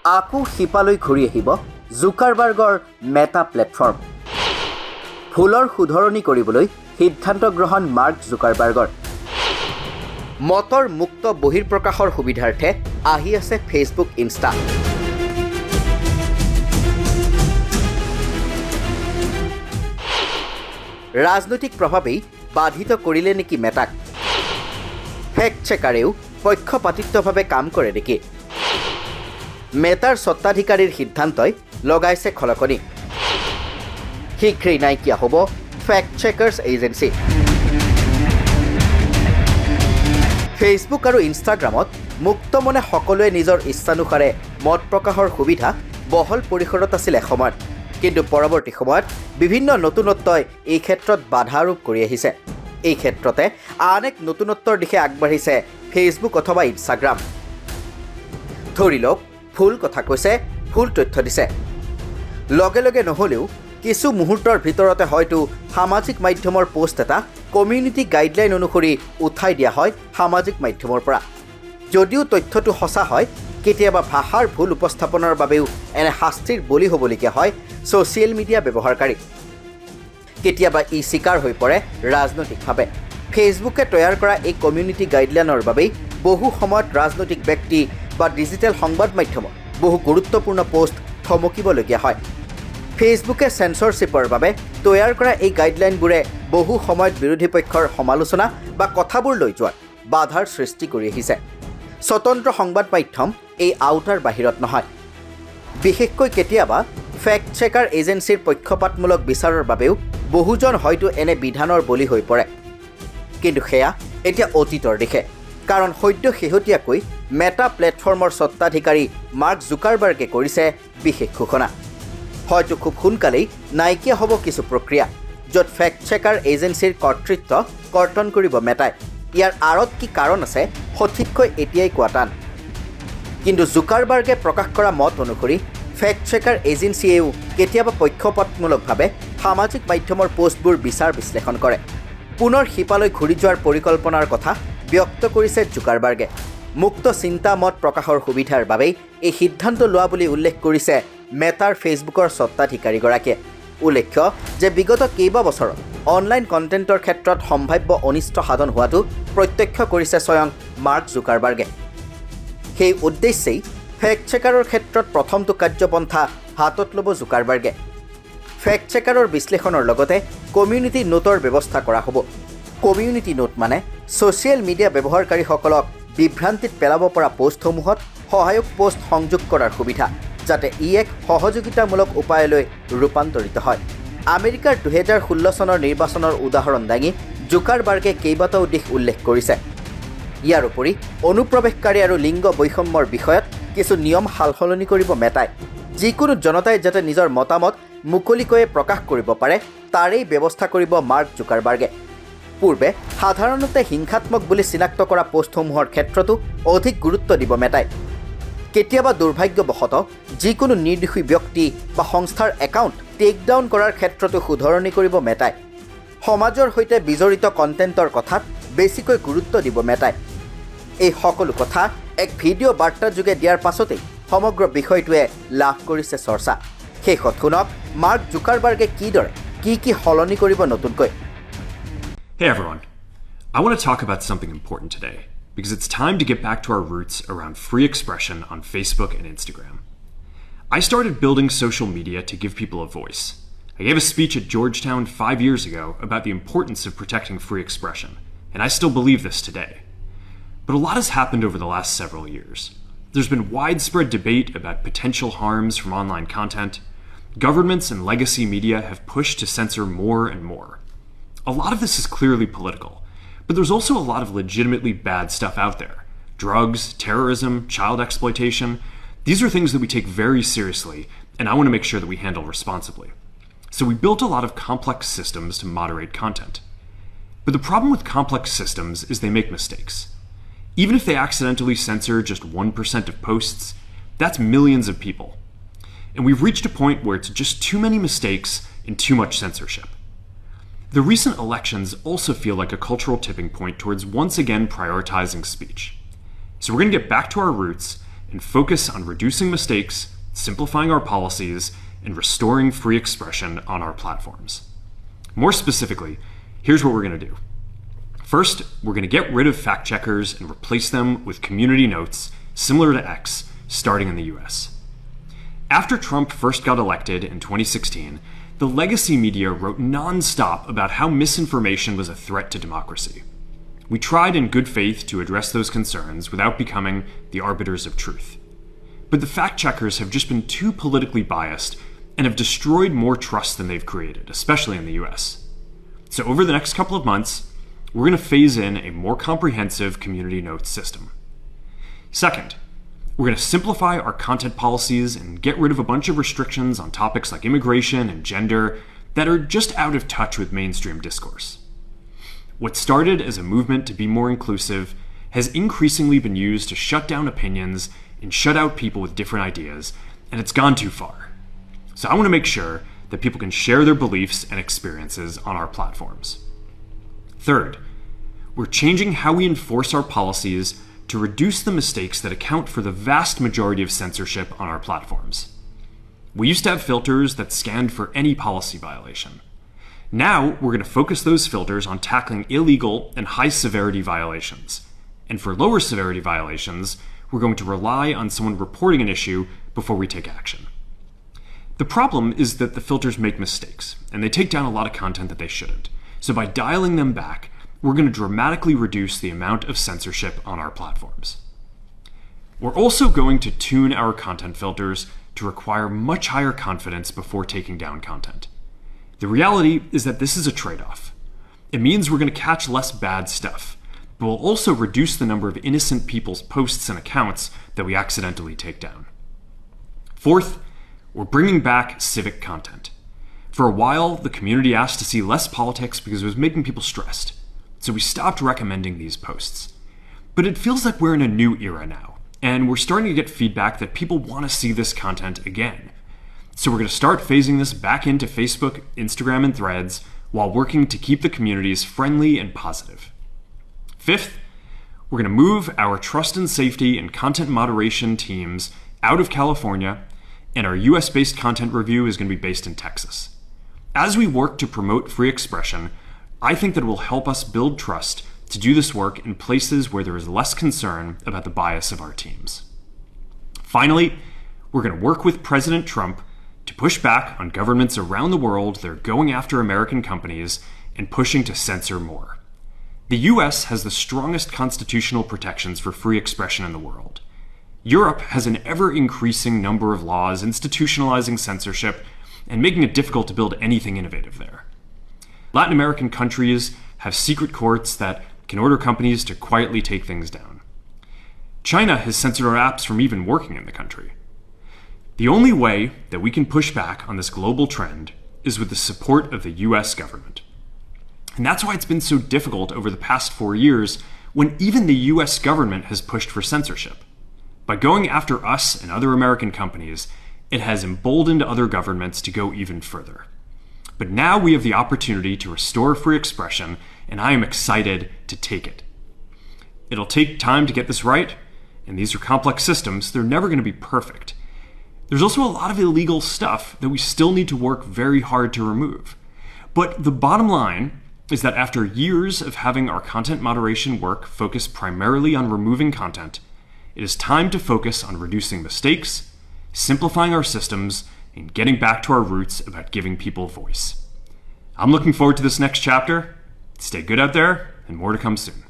আকৌ শিপালৈ ঘূৰি আহিব জুকাৰবাৰ্গৰ মেটা প্লেটফৰ্ম। ভুলৰ শুধৰণি কৰিবলৈ সিদ্ধান্ত গ্ৰহণ মাৰ্ক জুকাৰবাৰ্গৰ। মতৰ মুক্ত বহিৰ্প্ৰকাশৰ সুবিধাৰ্থে আহি আছে ফেচবুক ইনষ্টা। ৰাজনৈতিক প্ৰভাৱেই বাধিত কৰিলে নেকি মেটাক? ফেক্ট চেকাৰেও পক্ষপাতিত্বভাৱে কাম কৰে নেকি? মেটাৰ স্বত্বাধিকাৰীৰ সিদ্ধান্তই লগাইছে খলকনি। শীঘ্ৰেই নাইকিয়া হ'ব ফেক্ট চেকাৰ্ছ এজেঞ্চি। ফেচবুক আৰু ইনষ্টাগ্ৰামত মুক্তমনে সকলোৱে নিজৰ ইচ্ছানুসাৰে মত প্ৰকাশৰ সুবিধা বহল পৰিসৰত আছিল এসময়ত, কিন্তু পৰৱৰ্তী সময়ত বিভিন্ন নতুনত্বই এই ক্ষেত্ৰত বাধা আৰোপ কৰি আহিছে। এই ক্ষেত্ৰতে আন এক নতুনত্বৰ দিশে আগবাঢ়িছে ফেচবুক অথবা ইনষ্টাগ্ৰাম। ধৰি লওক, ভুল কথা কৈছে, ভুল তথ্য দিছে, লগে লগে নহ'লেও কিছু মুহূৰ্তৰ ভিতৰতে হয়তো সামাজিক মাধ্যমৰ পোষ্ট এটা কমিউনিটি গাইডলাইন অনুসৰি উঠাই দিয়া হয় সামাজিক মাধ্যমৰ পৰা। যদিও তথ্যটো সঁচা হয়, কেতিয়াবা ভাষাৰ ভুল উপস্থাপনৰ বাবেও এনে শাস্তিৰ বলি হ'বলগীয়া হয় ছ'চিয়েল মিডিয়া ব্যৱহাৰকাৰী। কেতিয়াবা ই চিকাৰ হৈ পৰে ৰাজনৈতিকভাৱে। ফেচবুকে তৈয়াৰ কৰা এই কমিউনিটি গাইডলাইনৰ বাবেই বহু সময়ত ৰাজনৈতিক ব্যক্তি বা ডিজিটেল সংবাদ মাধ্যমত বহু গুৰুত্বপূৰ্ণ পোষ্ট থমকিবলগীয়া হয়। ফেচবুকে চেঞ্চৰশ্বিপৰ বাবে তৈয়াৰ কৰা এই গাইডলাইনবোৰে বহু সময়ত বিৰোধী পক্ষৰ সমালোচনা বা কথাবোৰ লৈ যোৱাত বাধাৰ সৃষ্টি কৰি আহিছে। স্বতন্ত্ৰ সংবাদ মাধ্যম এই আওতাৰ বাহিৰত নহয়। বিশেষকৈ কেতিয়াবা ফেক্ট চেকাৰ এজেঞ্চিৰ পক্ষপাতমূলক বিচাৰৰ বাবেও বহুজন হয়তো এনে বিধানৰ বলি হৈ পৰে। কিন্তু সেয়া এতিয়া অতীতৰ দিশে, কাৰণ সদ্য শেহতীয়াকৈ মেটা প্লেটফৰ্মৰ স্বত্বাধিকাৰী মাৰ্ক জুকাৰবাৰ্গে কৰিছে বিশেষ ঘোষণা। হয়তো খুব সোনকালেই নাইকিয়া হ'ব কিছু প্ৰক্ৰিয়া, য'ত ফেক্ট চেকাৰ এজেঞ্চিৰ কৰ্তৃত্ব কৰ্তন কৰিব মেটাই। ইয়াৰ আঁৰত কি কাৰণ আছে সঠিককৈ এতিয়াই কোৱা টান। কিন্তু জুকাৰবাৰ্গে প্ৰকাশ কৰা মত অনুসৰি ফেক্ট চেকাৰ এজেঞ্চিয়েও কেতিয়াবা পক্ষপাতমূলকভাৱে সামাজিক মাধ্যমৰ পোষ্টবোৰ বিচাৰ বিশ্লেষণ কৰে। পুনৰ শিপালৈ ঘূৰি যোৱাৰ পৰিকল্পনাৰ কথা ব্যক্ত কৰিছে জুকাৰবাৰ্গে। মুক্ত চিন্তা মত প্ৰকাশৰ সুবিধাৰ বাবেই এই সিদ্ধান্ত লোৱা বুলি উল্লেখ কৰিছে মেটাৰ ফেচবুকৰ স্বত্বাধিকাৰীগৰাকীয়ে। উল্লেখ্য যে বিগত কেইবাবছৰত অনলাইন কণ্টেণ্টৰ ক্ষেত্ৰত সম্ভাৱ্য অনিষ্ট সাধন হোৱাটো প্ৰত্যক্ষ কৰিছে স্বয়ং মাৰ্ক জুকাৰবাৰ্গে। সেই উদ্দেশ্যেই ফেক্ট চেকাৰৰ ক্ষেত্ৰত প্ৰথমটো কাৰ্যপন্থা হাতত ল'ব জুকাৰবাৰ্গে। ফেক্ট চেকাৰৰ বিশ্লেষণৰ লগতে কমিউনিটি নোটৰ ব্যৱস্থা কৰা হ'ব। কমিউনিটি নোট মানে ছ'চিয়েল মিডিয়া ব্যৱহাৰকাৰীসকলক বিভ্ৰান্তিত পেলাব পৰা পোষ্টসমূহত সহায়ক পোষ্ট সংযোগ কৰাৰ সুবিধা, যাতে ই এক সহযোগিতামূলক উপায়লৈ ৰূপান্তৰিত হয়। আমেৰিকাৰ 2016 চনৰ নিৰ্বাচনৰ উদাহৰণ দাঙি জুকাৰবাৰ্গে কেইবাটাও দিশ উল্লেখ কৰিছে। ইয়াৰ উপৰি অনুপ্ৰৱেশকাৰী আৰু লিংগ বৈষম্যৰ বিষয়ত কিছু নিয়ম সালসলনি কৰিব মেটাই। যিকোনো জনতাই যাতে নিজৰ মতামত মুকলিকৈয়ে প্ৰকাশ কৰিব পাৰে তাৰেই ব্যৱস্থা কৰিব মাৰ্ক জুকাৰবাৰ্গে। পূৰ্বে সাধাৰণতে হিংসাত্মক বুলি চিনাক্ত কৰা পোষ্টসমূহৰ ক্ষেত্ৰতো অধিক গুৰুত্ব দিব মেটাই। কেতিয়াবা দুৰ্ভাগ্যবশতঃ যিকোনো নিৰ্দোষী ব্যক্তি বা সংস্থাৰ একাউণ্ট টেক ডাউন কৰাৰ ক্ষেত্ৰতো শুধৰণি কৰিব মেটাই। সমাজৰ সৈতে বিজড়িত কণ্টেণ্টৰ কথাত বেছিকৈ গুৰুত্ব দিব মেটাই। এই সকলো কথা এক ভিডিঅ' বাৰ্তাৰ যোগে দিয়াৰ পাছতেই সমগ্ৰ বিষয়টোৱে লাভ কৰিছে চৰ্চা। শেষত শুনক মাৰ্ক জুকাৰবাৰ্গে কিদৰে কি সলনি কৰিব নতুনকৈ। Hey everyone, I want to talk about something important today, because it's time to get back to our roots around free expression on Facebook and Instagram. I started building social media to give people a voice. I gave a speech at Georgetown 5 years ago about the importance of protecting free expression, and I still believe this today. But a lot has happened over the last several years. There's been widespread debate about potential harms from online content. Governments and legacy media have pushed to censor more and more. A lot of this is clearly political, but there's also a lot of legitimately bad stuff out there. Drugs, terrorism, child exploitation. These are things that we take very seriously, and I want to make sure that we handle responsibly. So we built a lot of complex systems to moderate content. But the problem with complex systems is they make mistakes. Even if they accidentally censor just 1% of posts, that's millions of people. And we've reached a point where it's just too many mistakes and too much censorship. The recent elections also feel like a cultural tipping point towards once again prioritizing speech. So we're going to get back to our roots and focus on reducing mistakes, simplifying our policies, and restoring free expression on our platforms. More specifically, here's what we're going to do. First, we're going to get rid of fact checkers and replace them with community notes similar to X, starting in the US. After Trump first got elected in 2016, the legacy media wrote nonstop about how misinformation was a threat to democracy. We tried in good faith to address those concerns without becoming the arbiters of truth. But the fact checkers have just been too politically biased and have destroyed more trust than they've created, especially in the US. So over the next couple of months, we're going to phase in a more comprehensive community notes system. Second, we're going to simplify our content policies and get rid of a bunch of restrictions on topics like immigration and gender that are just out of touch with mainstream discourse. What started as a movement to be more inclusive has increasingly been used to shut down opinions and shut out people with different ideas, and it's gone too far. So I want to make sure that people can share their beliefs and experiences on our platforms. Third, we're changing how we enforce our policies to reduce the mistakes that account for the vast majority of censorship on our platforms. We used to have filters that scanned for any policy violation. Now, we're going to focus those filters on tackling illegal and high-severity violations. And for lower severity violations, we're going to rely on someone reporting an issue before we take action. The problem is that the filters make mistakes, and they take down a lot of content that they shouldn't. So by dialing them back, we're going to dramatically reduce the amount of censorship on our platforms. We're also going to tune our content filters to require much higher confidence before taking down content. The reality is that this is a trade-off. It means we're going to catch less bad stuff, but we'll also reduce the number of innocent people's posts and accounts that we accidentally take down. Fourth, we're bringing back civic content. For a while, the community asked to see less politics because it was making people stressed. So we stopped recommending these posts. But it feels like we're in a new era now, and we're starting to get feedback that people want to see this content again. So we're going to start phasing this back into Facebook, Instagram, and Threads while working to keep the communities friendly and positive. Fifth, we're going to move our trust and safety and content moderation teams out of California, and our US-based content review is going to be based in Texas. As we work to promote free expression, I think that it will help us build trust to do this work in places where there is less concern about the bias of our teams. Finally, we're going to work with President Trump to push back on governments around the world that are going after American companies and pushing to censor more. The US has the strongest constitutional protections for free expression in the world. Europe has an ever-increasing number of laws institutionalizing censorship and making it difficult to build anything innovative there. Latin American countries have secret courts that can order companies to quietly take things down. China has censored our apps from even working in the country. The only way that we can push back on this global trend is with the support of the US government. And that's why it's been so difficult over the past 4 years when even the US government has pushed for censorship. By going after us and other American companies, it has emboldened other governments to go even further. But now we have the opportunity to restore free expression, and I am excited to take it. It'll take time to get this right, and these are complex systems. They're never going to be perfect. There's also a lot of illegal stuff that we still need to work very hard to remove. But the bottom line is that after years of having our content moderation work focus primarily on removing content, it is time to focus on reducing mistakes, simplifying our systems, and getting back to our roots about giving people voice. I'm looking forward to this next chapter. Stay good out there, and more to come soon.